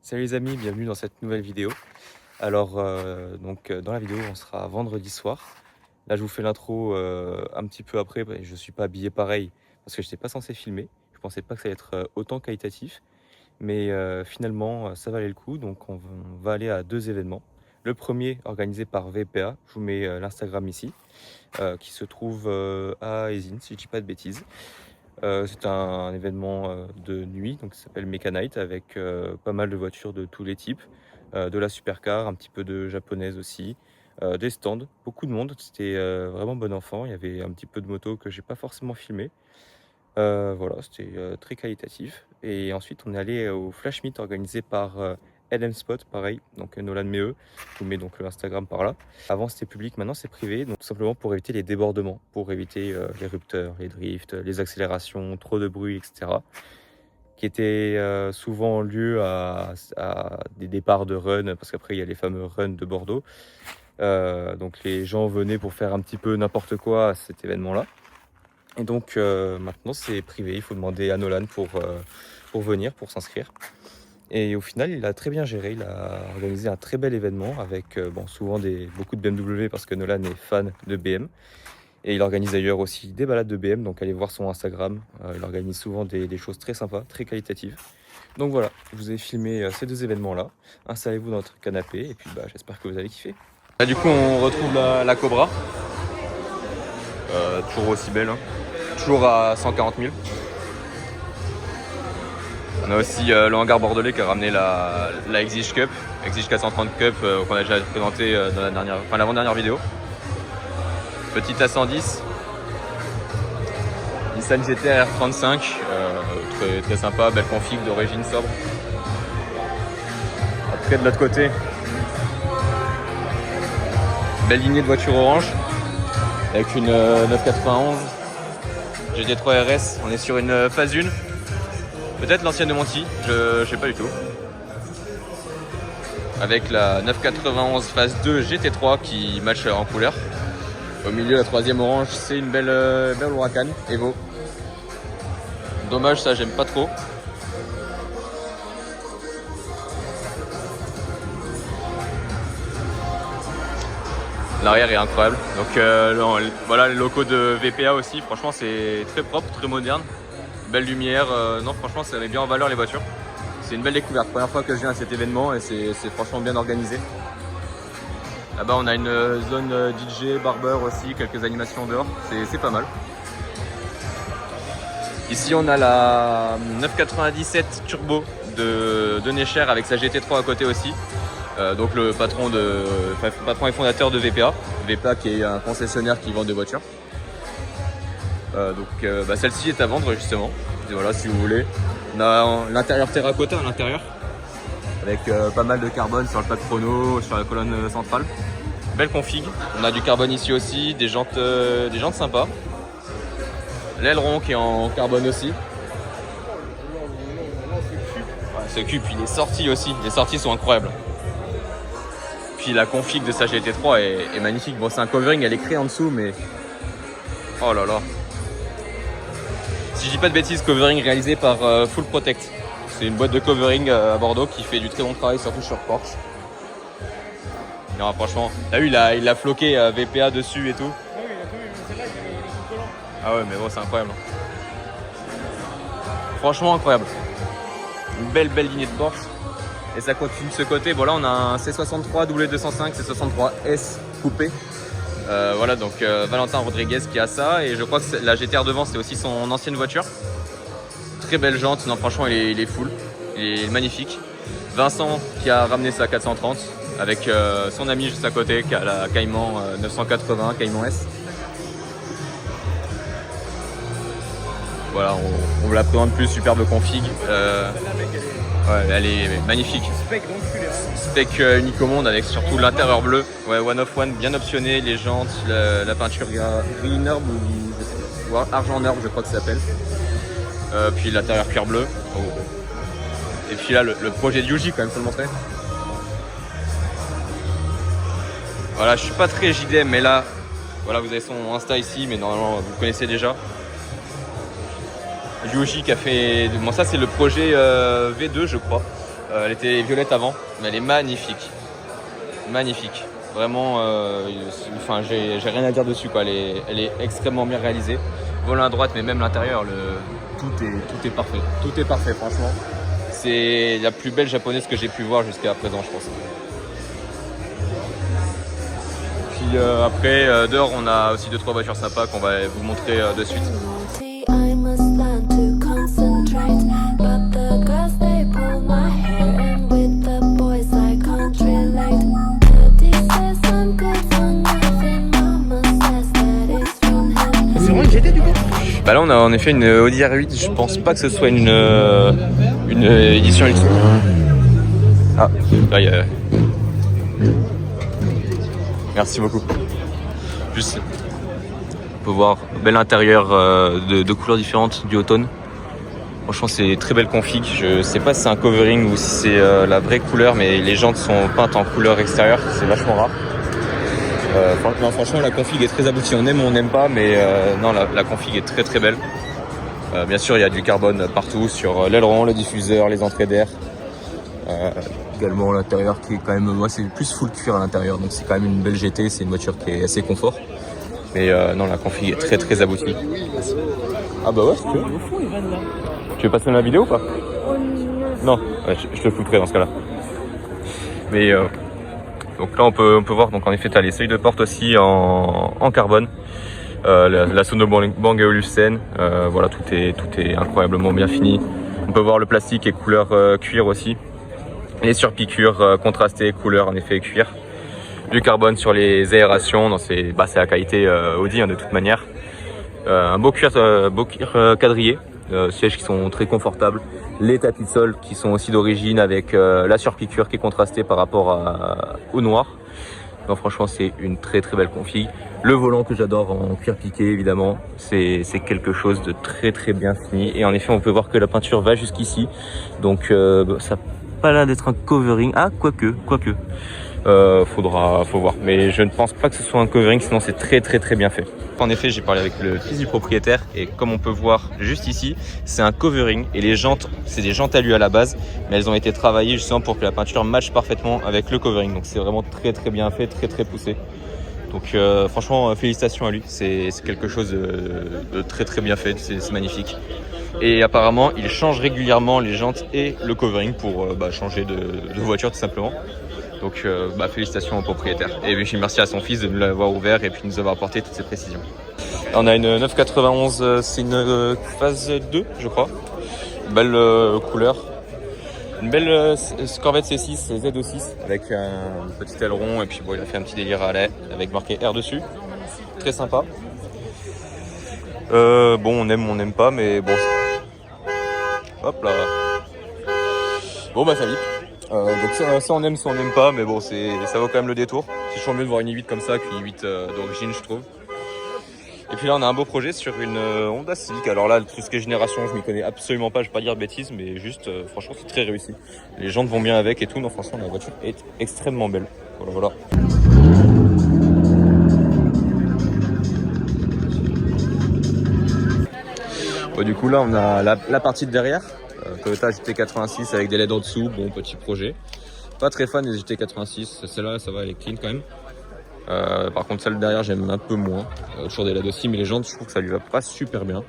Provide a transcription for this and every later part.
Salut les amis, bienvenue dans cette nouvelle vidéo. Alors, dans la vidéo, on sera vendredi soir. Là, je vous fais l'intro un petit peu après. Je ne suis pas habillé pareil parce que je n'étais pas censé filmer. Je pensais pas que ça allait être autant qualitatif. Mais finalement, ça valait le coup. Donc, on va aller à deux événements. Le premier, organisé par VPA. Je vous mets l'Instagram ici, qui se trouve à Eysines, si je dis pas de bêtises. C'est un événement de nuit, donc ça s'appelle Mecha Night, avec pas mal de voitures de tous les types, de la supercar, un petit peu de japonaise aussi, des stands, beaucoup de monde. C'était vraiment bon enfant. Il y avait un petit peu de motos que j'ai pas forcément filmé. Voilà, c'était très qualitatif. Et ensuite, on est allé au Flash Meet organisé par LM Spot, pareil, donc Nolan Meheux. Je vous mets donc le Instagram par là. Avant, c'était public, maintenant c'est privé, donc tout simplement pour éviter les débordements, pour éviter les rupteurs, les drifts, les accélérations, trop de bruit, etc. Qui étaient souvent lieu à des départs de run, parce qu'après, il y a les fameux runs de Bordeaux. Donc les gens venaient pour faire un petit peu n'importe quoi à cet événement-là. Et donc maintenant c'est privé, il faut demander à Nolan pour venir, pour s'inscrire. Et au final, il a très bien géré, il a organisé un très bel événement avec souvent beaucoup de BMW parce que Nolan est fan de BM. Et il organise d'ailleurs aussi des balades de BM, donc allez voir son Instagram. Il organise souvent des choses très sympas, très qualitatives. Donc voilà, je vous ai filmé ces deux événements-là. Installez-vous dans votre canapé et puis j'espère que vous allez kiffer. Là, du coup, on retrouve la Cobra. Toujours aussi belle, hein. Toujours à 140 000. On a aussi le hangar bordelais qui a ramené la Exige Cup, Exige 430 Cup qu'on a déjà présenté dans l'avant-dernière vidéo. Petite A110, Nissan GT-R 35, très, très sympa, belle config d'origine sobre. Après de l'autre côté, belle lignée de voitures orange avec une 991 GT3 RS. On est sur une phase 1. Peut-être l'ancienne de Monty, je sais pas du tout. Avec la 991 phase 2 GT3 qui match en couleur. Au milieu, la troisième orange, c'est une belle Huracan Evo. Dommage, ça j'aime pas trop. L'arrière est incroyable. Donc voilà les locaux de VPA aussi. Franchement, c'est très propre, très moderne. Belle lumière. Non, franchement, ça met bien en valeur les voitures. C'est une belle découverte. Première fois que je viens à cet événement et c'est franchement bien organisé. Là-bas, on a une zone DJ, barber aussi, quelques animations dehors. C'est pas mal. Ici, on a la 997 Turbo de Necher avec sa GT3 à côté aussi. Donc le patron et fondateur de VPA. VPA qui est un concessionnaire qui vend des voitures. Celle-ci est à vendre justement. Et voilà, si vous voulez. On a l'intérieur terracotta à l'intérieur. Avec pas mal de carbone sur le plaque chrono, sur la colonne centrale. Belle config. On a du carbone ici aussi, des jantes sympas. L'aileron qui est en carbone aussi. Ouais, ce cube, il est sorti aussi. Les sorties sont incroyables. Puis la config de sa GT3 est magnifique. Bon, c'est un covering, elle est créée en dessous, mais oh là là. Si je dis pas de bêtises, covering réalisé par Full Protect. C'est une boîte de covering à Bordeaux qui fait du très bon travail, surtout sur Porsche. Non, franchement, t'as vu, il a floqué VPA dessus et tout. Ah oui, il a tout vu, mais celle-là, il est collant. Ah ouais, mais bon, c'est incroyable. Franchement, incroyable. Une belle lignée de Porsche. Et ça continue de ce côté. Bon, là, on a un C63 W205, C63S coupé. Voilà, donc Valentin Rodriguez qui a ça. Et je crois que la GTR devant, c'est aussi son ancienne voiture. Très belle jante. Non, franchement, il est full. Il est magnifique. Vincent qui a ramené sa 430 avec son ami juste à côté qui a la Cayman 980, Cayman S. Voilà, on vous la présente plus, superbe config. Ouais, elle est magnifique. Spec donc Spec unique au monde avec surtout l'intérieur bleu. Ouais, one of one, bien optionné, les jantes, la peinture green herb ou argent herbe, je crois que ça s'appelle. Puis l'intérieur cuir bleu. Oh. Et puis là, le projet de Yuji quand même, faut le montrer. Voilà, je suis pas très JDM, mais là, voilà, vous avez son Insta ici, mais normalement vous le connaissez déjà. Yuji qui a fait. Bon, ça c'est le projet V2, je crois. Elle était violette avant, mais elle est magnifique. Magnifique. Vraiment, enfin, j'ai rien à dire dessus, quoi. Elle est extrêmement bien réalisée. Volant à droite, mais même l'intérieur, tout est parfait. Tout est parfait, franchement. C'est la plus belle japonaise que j'ai pu voir jusqu'à présent, je pense. Puis après, dehors, on a aussi 2-3 voitures sympas qu'on va vous montrer de suite. I must learn to concentrate, but the girls they pull my hair, and with the boys I can't relate. Daddy says I'm good for nothing, Mama says that it's from him. C'est vraiment une GT du coup? Bah là, on a en effet une Audi R8. Je pense pas que ce soit une édition ultra. Ah, là, il y a... Merci beaucoup. Juste, on peut voir bel intérieur de couleurs différentes du automne. Franchement, c'est très belle config. Je sais pas si c'est un covering ou si c'est la vraie couleur, mais les jantes sont peintes en couleur extérieure. C'est vachement rare. Non, franchement, la config est très aboutie. On aime ou on n'aime pas, mais non, la config est très très belle. Bien sûr, il y a du carbone partout sur l'aileron, le diffuseur, les entrées d'air. Également l'intérieur qui est quand même, moi c'est plus full cuir à l'intérieur, donc c'est quand même une belle GT, c'est une voiture qui est assez confort. Mais non, la config est très très aboutie. Ah bah ouais, si tu veux. Tu veux passer dans la vidéo ou pas? Non, ouais, je te foutrai dans ce cas-là. Mais donc là on peut voir, donc en effet tu as les seuils de porte aussi en carbone. La Sonobang Eolucen, voilà, tout est incroyablement bien fini. On peut voir le plastique et couleur cuir aussi. Les surpiqûres contrastées, couleur en effet cuir. Du carbone sur les aérations, c'est la qualité Audi hein, de toute manière. Un beau cuir quadrillé, sièges qui sont très confortables. Les tapis de sol qui sont aussi d'origine avec la surpiqûre qui est contrastée par rapport au noir. Non, franchement, c'est une très très belle config. Le volant que j'adore en cuir piqué, évidemment, c'est quelque chose de très très bien fini. Et en effet, on peut voir que la peinture va jusqu'ici. Donc, ça n'a pas l'air d'être un covering. Ah, quoique. Faut voir. Mais je ne pense pas que ce soit un covering, sinon c'est très très très bien fait. En effet, j'ai parlé avec le fils du propriétaire et comme on peut voir juste ici, c'est un covering et les jantes, c'est des jantes à lui à la base, mais elles ont été travaillées justement pour que la peinture matche parfaitement avec le covering. Donc c'est vraiment très très bien fait, très très poussé. Donc franchement, félicitations à lui. C'est quelque chose de très très bien fait, c'est magnifique. Et apparemment, il change régulièrement les jantes et le covering pour changer de voiture tout simplement. Donc félicitations au propriétaire. Et puis merci à son fils de nous l'avoir ouvert et puis de nous avoir apporté toutes ces précisions. Là, on a une 991, c'est une phase 2 je crois. Belle couleur. Une belle Corvette C6 ZO6 avec un petit aileron et puis bon, il a fait un petit délire à lait avec marqué R dessus. Très sympa. On n'aime pas mais bon. Hop là. Bon ça vite. Donc ça on aime, ça on n'aime pas, mais bon ça vaut quand même le détour. C'est toujours mieux de voir une i8 comme ça qu'une i8 d'origine, je trouve. Et puis là on a un beau projet sur une Honda Civic. Alors là, tout ce qui est génération, je m'y connais absolument pas, je vais pas dire de bêtises, mais juste franchement c'est très réussi. Les jantes vont bien avec et tout, non franchement la voiture est extrêmement belle. Voilà. Bon, du coup là on a la partie de derrière. Toyota GT86 avec des LED en dessous, bon petit projet. Pas très fan des GT86, celle-là ça va, elle est clean quand même. Par contre celle derrière j'aime un peu moins. Toujours des LED aussi, mais les jantes je trouve que ça lui va pas super bien.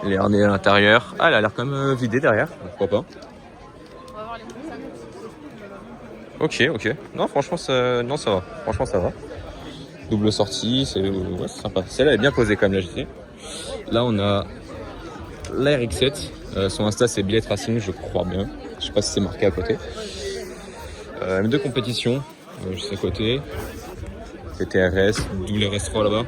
Les harnais à l'intérieur, elle a l'air quand même vidée derrière, pourquoi pas. Ok. Non franchement ça va, franchement ça va. Double sortie, c'est sympa. Celle-là est bien posée quand même la GT. Là on a la RX7, son Insta c'est Billet Racing je crois bien, je sais pas si c'est marqué à côté. M2 compétition, juste à côté, TTRS, double RS3 là-bas.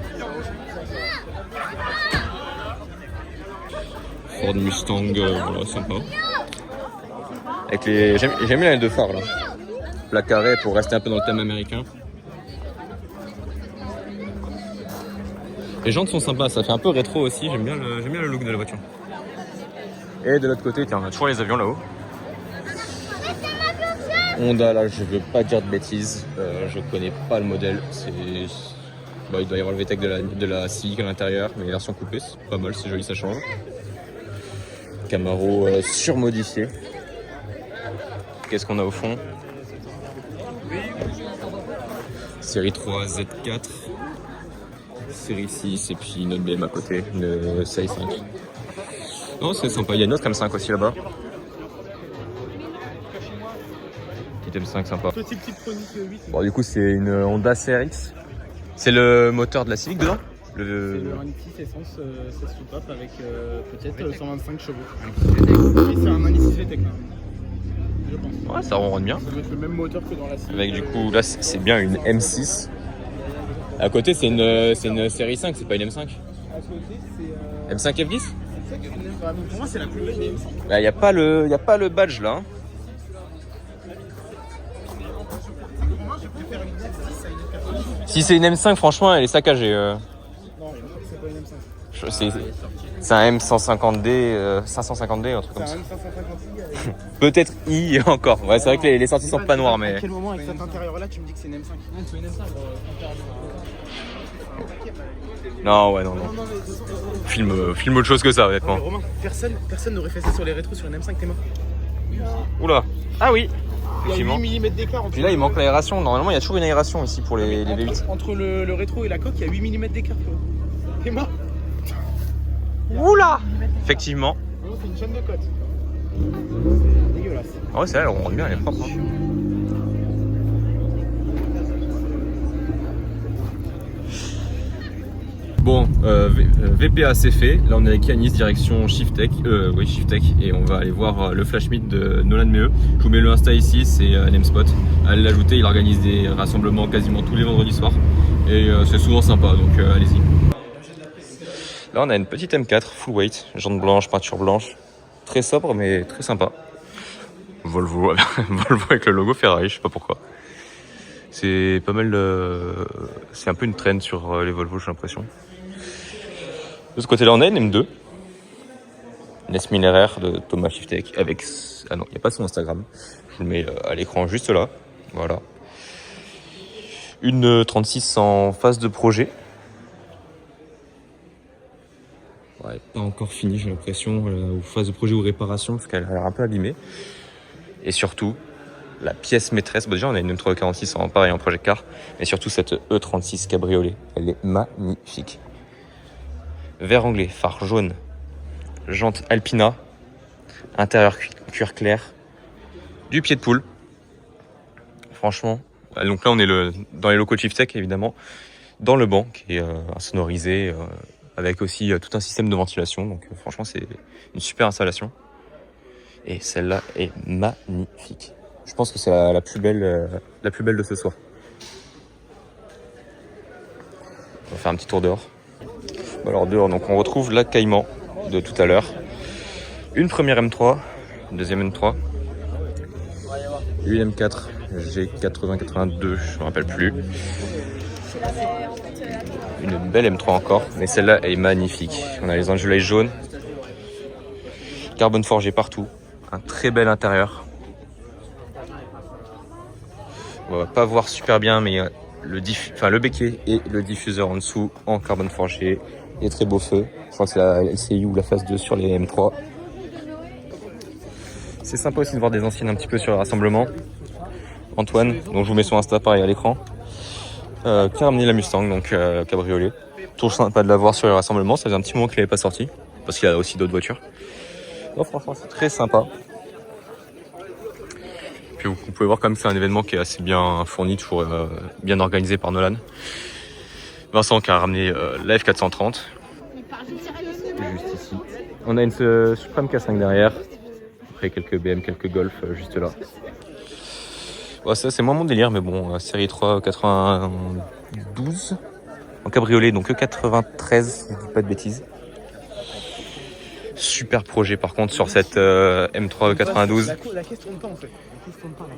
Ford Mustang, voilà sympa. Avec j'aime bien les deux phares là, plat carré pour rester un peu dans le thème américain. Les jantes sont sympas, ça fait un peu rétro aussi, j'aime bien le look de la voiture. Et de l'autre côté, tiens, on a toujours les avions là-haut. Honda, là, je veux pas dire de bêtises, je connais pas le modèle. Il doit y avoir le VTEC de la Civic à l'intérieur, mais version coupée, c'est pas mal, c'est joli, ça change. Camaro surmodifié. Qu'est-ce qu'on a au fond? Série 3 Z4, série 6 et puis une autre BM à côté, une série 5. Non, c'est sympa, il y a une autre M5 aussi là-bas. Petite M5 sympa. Bon, du coup, c'est une Honda CRX. C'est le moteur de la Civic dedans? C'est le 1.6 essence 16 soupape avec peut-être 125 chevaux. Et c'est un 1.6 VTEC là. Je pense. Ouais, ça ronronne bien. Ça doit être le même moteur que dans la Civic. Avec du coup, là, c'est bien une M6. À côté, c'est une série 5, c'est pas une M5. À côté, c'est. M5 F10? Pour moi, c'est la plus belle des M5. Bah, y a pas le badge là. Hein. Pour moi, je préfère une F10 à une F4. Si c'est une M5, franchement, elle est saccagée. Non, je crois que c'est pas une M5. C'est un M150D, 550D, un truc comme C'est ça. un M550i avec. Peut-être I encore. Ouais, c'est vrai que les sorties sont pas noires, mais. À quel moment, avec cet intérieur-là, tu me dis que c'est une M5? C'est une M5. Non, ouais, non. Filme autre chose que ça, honnêtement. Romain, personne n'aurait fait ça sur les rétros sur une M5, t'es mort. Oula. Ah oui. Il y a Effectivement. 8 mm d'écart entre. Puis là, il manque l'aération. Normalement, il y a toujours une aération ici pour les V8. Entre le rétro et la coque, il y a 8 mm d'écart. T'es mort. Oula. Effectivement. C'est une chaîne de côte. C'est dégueulasse. Ah ouais, c'est elle, on rentre bien, elle est propre. Hein. Bon, VPA c'est fait. Là, on est avec Yanis, direction Shift Tech. Oui, Shift Tech. Et on va aller voir le Flash Meet de Nolan Meheux. Je vous mets le Insta ici, c'est Namespot. Allez l'ajouter, il organise des rassemblements quasiment tous les vendredis soirs. Et c'est souvent sympa, donc allez-y. Là, on a une petite M4 full weight, jantes blanches, peinture blanche. Très sobre, mais très sympa. Volvo, Volvo avec le logo Ferrari, je sais pas pourquoi. C'est pas mal c'est un peu une trend sur les Volvo, j'ai l'impression. De ce côté-là, on a une M2. Une S1000 RR de Thomas Shiftek avec... Ah non, il n'y a pas son Instagram. Je vous le mets à l'écran juste là. Voilà. Une 36 en phase de projet. Ouais, pas encore fini, j'ai l'impression, ou phase de projet ou réparation, parce qu'elle a l'air un peu abîmée. Et surtout, la pièce maîtresse, bon, déjà on a une M346 en pareil en Project Car, mais surtout cette E36 cabriolet, elle est magnifique. Vert anglais, phare jaune, jante Alpina, intérieur cuir clair, du pied de poule. Franchement, donc là on est dans les locaux de Shift Tech évidemment, dans le banc qui est insonorisé, avec aussi tout un système de ventilation, donc franchement c'est une super installation. Et celle-là est magnifique. Je pense que c'est la plus belle de ce soir. On va faire un petit tour dehors. Bon, alors dehors, donc on retrouve la Cayman de tout à l'heure. Une première M3, une deuxième M3, une M4 G80-82, je me rappelle plus. Une belle M3 encore, mais celle-là est magnifique. On a les Angelays jaunes, carbone forgé partout, un très bel intérieur. On va pas voir super bien, mais le béquet et le diffuseur en dessous en carbone forgé et très beau feu. Je crois que c'est la LCI ou la phase 2 sur les M3. C'est sympa aussi de voir des anciennes un petit peu sur le rassemblement. Antoine, dont je vous mets son Insta pareil à l'écran, qui a ramené la Mustang, donc cabriolet. Toujours sympa de la voir sur le rassemblement, ça faisait un petit moment qu'il n'avait pas sorti, parce qu'il y a aussi d'autres voitures. Donc franchement c'est très sympa. Puis vous pouvez voir comme c'est un événement qui est assez bien fourni, toujours bien organisé par Nolan. Vincent qui a ramené la F430. Juste ici. On a une Supreme K5 derrière. Après quelques BM, quelques Golf juste là. Ouais, ça c'est moins mon délire, mais bon, série 3 92 en cabriolet, donc E93 si je dis pas de bêtises. Super projet par contre sur cette M3 E92. La caisse tourne pas en fait. La caisse tourne pas là.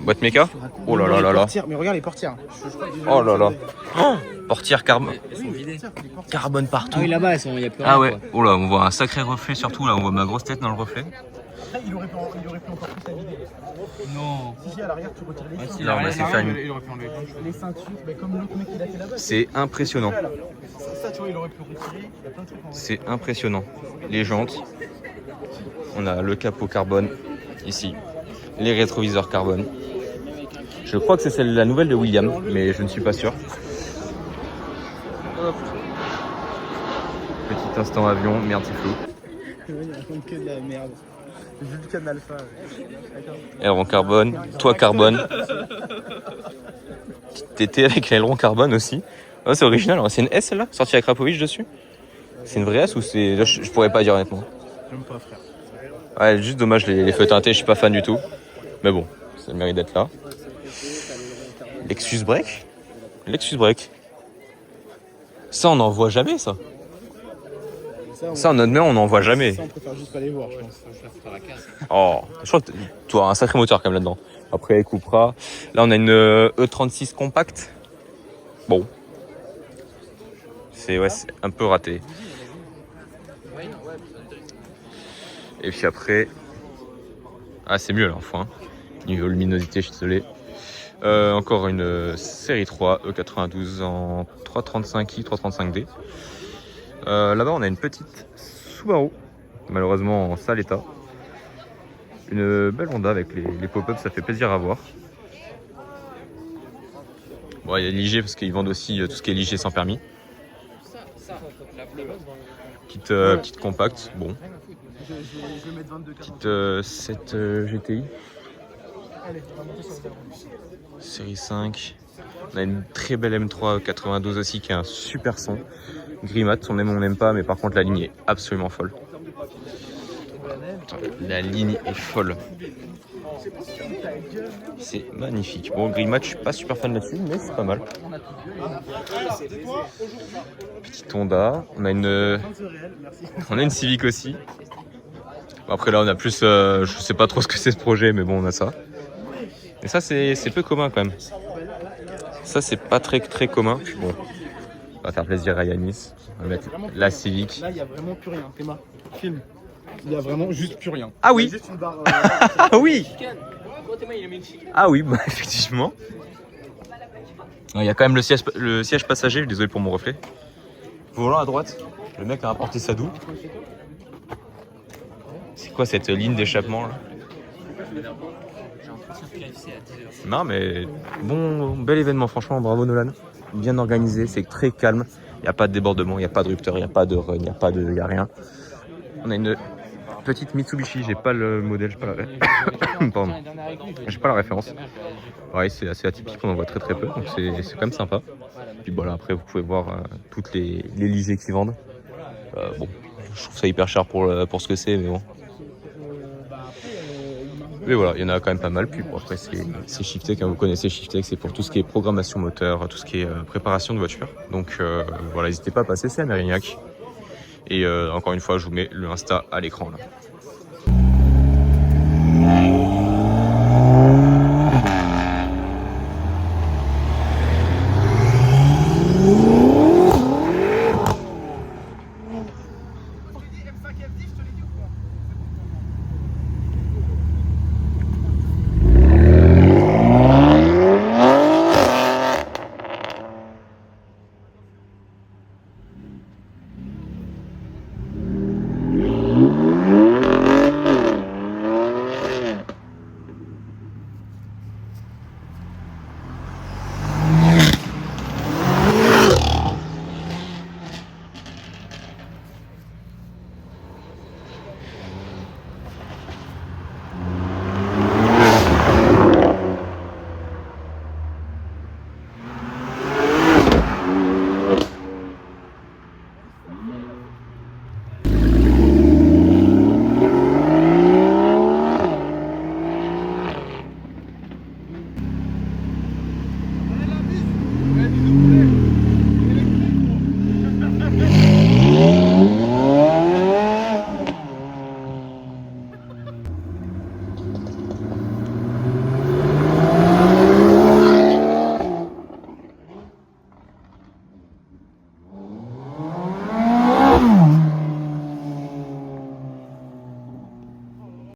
Boîte méca. Oh là là là là. Mais regarde les portières. Oh là là. Oh, portière carbone. Carbone partout. Ah oui, là-bas, il y a plus rien. Ah ouais. Oh là, on voit un sacré reflet surtout là. On voit ma grosse tête dans le reflet. Après, il aurait pu encore plus la vider. Non. Si, à l'arrière, tu retires les Ah, si, là, on va essayer de faire une... les ceintures, mais comme l'autre mec il a fait là-bas. C'est impressionnant. Ça, tu vois, il aurait pu retirer. Il y a plein de trucs en vrai. C'est impressionnant. Les jantes. On a le capot carbone ici, les rétroviseurs carbone. Je crois que c'est la nouvelle de William, mais je ne suis pas sûr. Hop. Petit instant avion, merde c'est flou. Il raconte que de la merde. Vulcan Alpha. Aileron carbone, toit carbone. Petite TT avec l'aileron carbone aussi. Oh, c'est original, c'est une S celle-là, sortie avec Rapovic dessus. C'est une vraie S ou c'est... Je pourrais pas dire honnêtement. J'aime pas, frère. Ouais, juste dommage les feux teintés, je suis pas fan du tout. Mais bon, ça mérite d'être là. Lexus Break. Ça, on n'en voit jamais, ça. Ça, honnêtement, on n'en voit jamais. Ça, on préfère juste pas les voir, je pense. Oh, je crois que tu as un sacré moteur quand même là-dedans. Après, Cupra. Là, on a une E36 compacte. Bon. C'est un peu raté. Et puis après... Ah, c'est mieux là, enfin. Niveau luminosité, je suis désolé. Encore une série 3 E92 en 335i, 335D. Là-bas, on a une petite Subaru, malheureusement en sale état. Une belle Honda avec les pop-up, ça fait plaisir à voir. Bon, il y a l'IG parce qu'ils vendent aussi tout ce qui est l'IG sans permis. Petite compacte, bon. Petite 7 GTI. Série 5. On a une très belle M3 92 aussi qui a un super son. Gris mat, on aime ou on n'aime pas, mais par contre la ligne est absolument folle. La ligne est folle. C'est magnifique. Bon, gris mat, je suis pas super fan là-dessus, mais c'est pas mal. Petite Honda. On a une Civic aussi. Bon, après là, on a plus, je sais pas trop ce que c'est ce projet, mais bon, on a ça. Et ça, c'est peu commun quand même. Ça, c'est pas très commun. Bon, on va faire plaisir à Yanis. On va mettre la Civic. Là, il y a vraiment plus rien. Théma, film. Il y a vraiment juste plus rien. Ah oui. Il y a juste une barre, Ah oui. Ah oui, bah effectivement. Il y a quand même le siège passager. Désolé pour mon reflet. Volant à droite. Le mec a apporté ça d'où? C'est quoi cette ligne d'échappement là? Non mais bel événement, franchement, bravo Nolan. Bien organisé, c'est très calme. Il n'y a pas de débordement, il n'y a pas de rupteur, il n'y a pas de run, il n'y a rien. On a une petite Mitsubishi, j'ai pas le modèle, j'ai pas la pardon. J'ai pas la référence. Ouais, c'est assez atypique, on en voit très peu, donc c'est quand même sympa. Puis voilà, après vous pouvez voir toutes les lisées qu'ils vendent. Bon, je trouve ça hyper cher pour ce que c'est, mais bon. Mais voilà, il y en a quand même pas mal. Puis bon, après, c'est Shiftech, hein, vous connaissez Shiftech, c'est pour tout ce qui est programmation moteur, tout ce qui est préparation de voiture. Donc voilà, n'hésitez pas à passer, c'est à Mérignac. Et encore une fois, je vous mets le Insta à l'écran là.